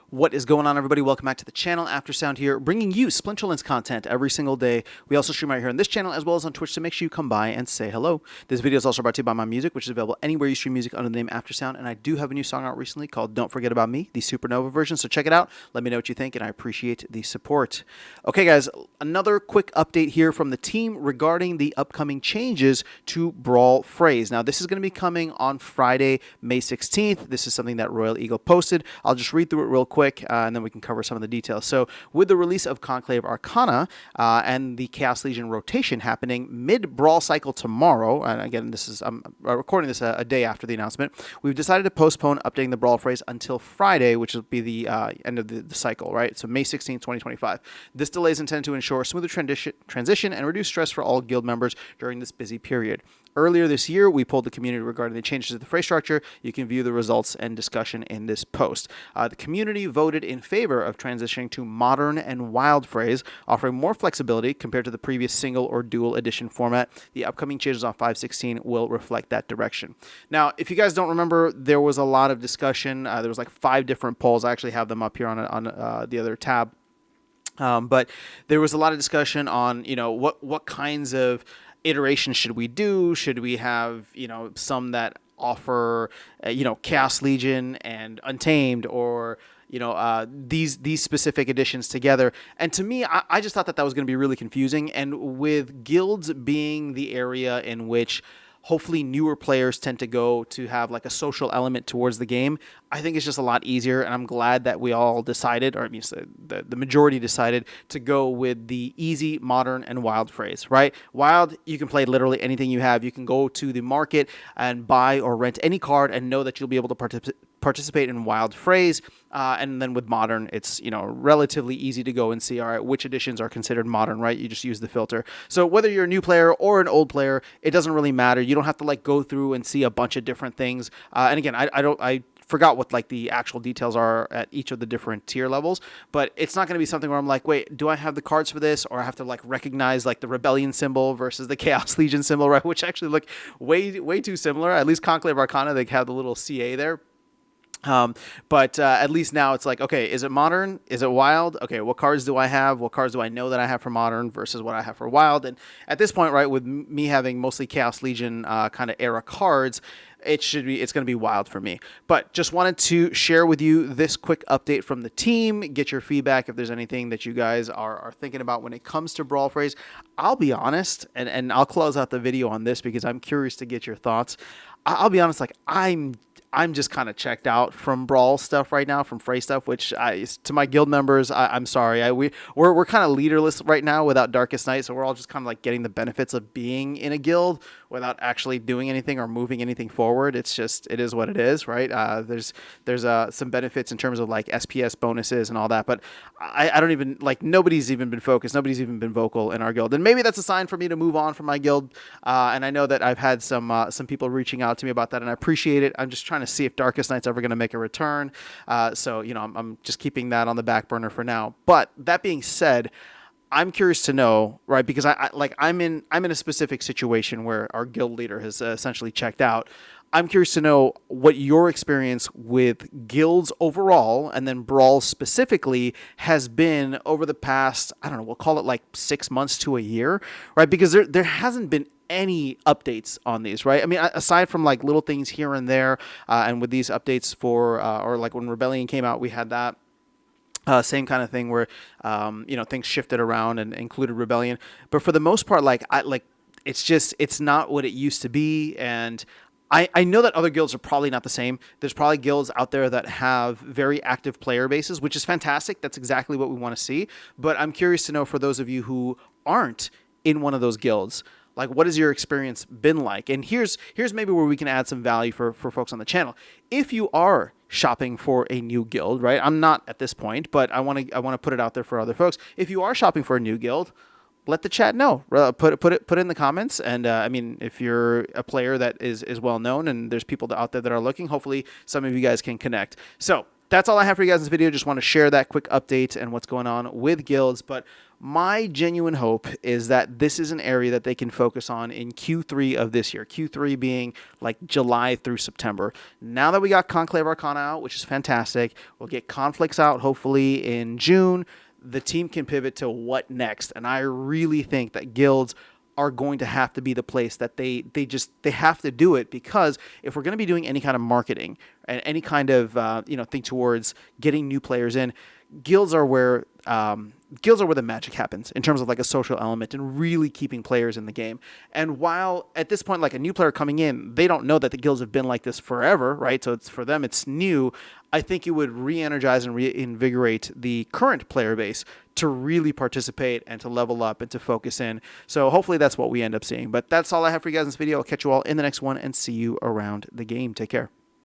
What is going on, everybody? Welcome back to the channel. Aftersound here, bringing you Splinterlands content every single day. We also stream right here on this channel as well as on Twitch, so make sure you come by and say hello. This video is also brought to you by my music, which is available anywhere you stream music under the name Aftersound, and I do have a new song out recently called Don't Forget About Me, the Supernova version, so check it out. Let me know what you think, and I appreciate the support. Okay, guys, another quick update here from the team regarding the upcoming changes to Brawl Frays. Now, this is going to be coming on Friday, May 16th. This is something that Royal Eagle posted. I'll just read through it real quick. And then we can cover some of the details. So with the release of Conclave Arcana and the Chaos Legion rotation happening mid-Brawl cycle tomorrow, and again, this is I'm recording this a day after the announcement, we've decided to postpone updating the Brawl Frays until Friday, which will be the end of the cycle, right? So May 16th, 2025. This delay is intended to ensure a smoother transition and reduce stress for all guild members during this busy period. Earlier this year, we polled the community regarding the changes to the Fray structure. You can view the results and discussion in this post. The community voted in favor of transitioning to modern and wild Frays, offering more flexibility compared to the previous single or dual edition format. The upcoming changes on 5.16 will reflect that direction. Now, if you guys don't remember, there was a lot of discussion. There was like 5 different polls. I actually have them up here on the other tab. But there was a lot of discussion on, what kinds of iterations should we do? Should we have, some that offer, Chaos Legion and Untamed, or these specific editions together? And to me, I just thought that was going to be really confusing. And with guilds being the area in which hopefully newer players tend to go to have like a social element towards the game, I think it's just a lot easier, and I'm glad that we all decided, or I mean, the majority decided to go with the easy, modern, and wild Frays, right? Wild, you can play literally anything you have. You can go to the market and buy or rent any card and know that you'll be able to participate in wild Frays. And then with modern, it's relatively easy to go and see, all right, which editions are considered modern, right? You just use the filter. So whether you're a new player or an old player, it doesn't really matter. You don't have to like go through and see a bunch of different things. And again, I forgot what like the actual details are at each of the different tier levels, but it's not going to be something where I'm like, wait, do I have the cards for this, or I have to like recognize like the Rebellion symbol versus the Chaos Legion symbol, right? Which actually look way too similar. At least Conclave Arcana, they have the little CA there. But at least now it's like, okay, is it modern? Is it wild? Okay, what cards do I have? What cards do I know that I have for modern versus what I have for wild? And at this point, right, with me having mostly Chaos Legion kind of era cards, it's going to be wild for me. But just wanted to share with you this quick update from the team, get your feedback if there's anything that you guys are thinking about when it comes to Brawl Frays. I'll be honest, and I'll close out the video on this because I'm curious to get your thoughts. I'll be honest, like I'm just kind of checked out from Brawl stuff right now, from Fray stuff, which to my guild members, I'm sorry. We're kind of leaderless right now without Darkest Night, so we're all just kind of like getting the benefits of being in a guild without actually doing anything or moving anything forward. It is what it is, right? There's some benefits in terms of like SPS bonuses and all that, but I don't even, like, nobody's even been focused. Nobody's even been vocal in our guild, and maybe that's a sign for me to move on from my guild. And I know that I've had some people reaching out to me about that, and I appreciate it. I'm just trying to see if Darkest Night's ever going to make a return. So, I'm just keeping that on the back burner for now. But that being said, I'm curious to know, right? Because I'm in a specific situation where our guild leader has essentially checked out. I'm curious to know what your experience with guilds overall, and then Brawl specifically, has been over the past, I don't know, we'll call it like 6 months to a year, right? Because there hasn't been any updates on these, right? I mean, aside from like little things here and there, and with these updates for, or like when Rebellion came out, we had that. Same kind of thing where, things shifted around and included Rebellion. But for the most part, it's not what it used to be. And I know that other guilds are probably not the same. There's probably guilds out there that have very active player bases, which is fantastic. That's exactly what we want to see. But I'm curious to know, for those of you who aren't in one of those guilds, like, what has your experience been like? And here's maybe where we can add some value for folks on the channel. If you are shopping for a new guild, right? I'm not at this point, but I want to put it out there for other folks. If you are shopping for a new guild, let the chat know. Put it in the comments. And I mean, if you're a player that is well known and there's people out there that are looking, hopefully some of you guys can connect. So that's all I have for you guys in this video. Just want to share that quick update and what's going on with guilds. But my genuine hope is that this is an area that they can focus on in Q3 of this year. Q3 being like July through September. Now that we got Conclave Arcana out, which is fantastic, we'll get Conflicts out hopefully in June. The team can pivot to what next. And I really think that guilds are going to have to be the place that they have to do it, because if we're going to be doing any kind of marketing and any kind of thing towards getting new players in, guilds are where the magic happens in terms of like a social element and really keeping players in the game. And while at this point, like a new player coming in, they don't know that the guilds have been like this forever, right? So it's for them, it's new. I think it would re-energize and reinvigorate the current player base to really participate and to level up and to focus in. So hopefully that's what we end up seeing. But that's all I have for you guys in this video. I'll catch you all in the next one and see you around the game. Take care.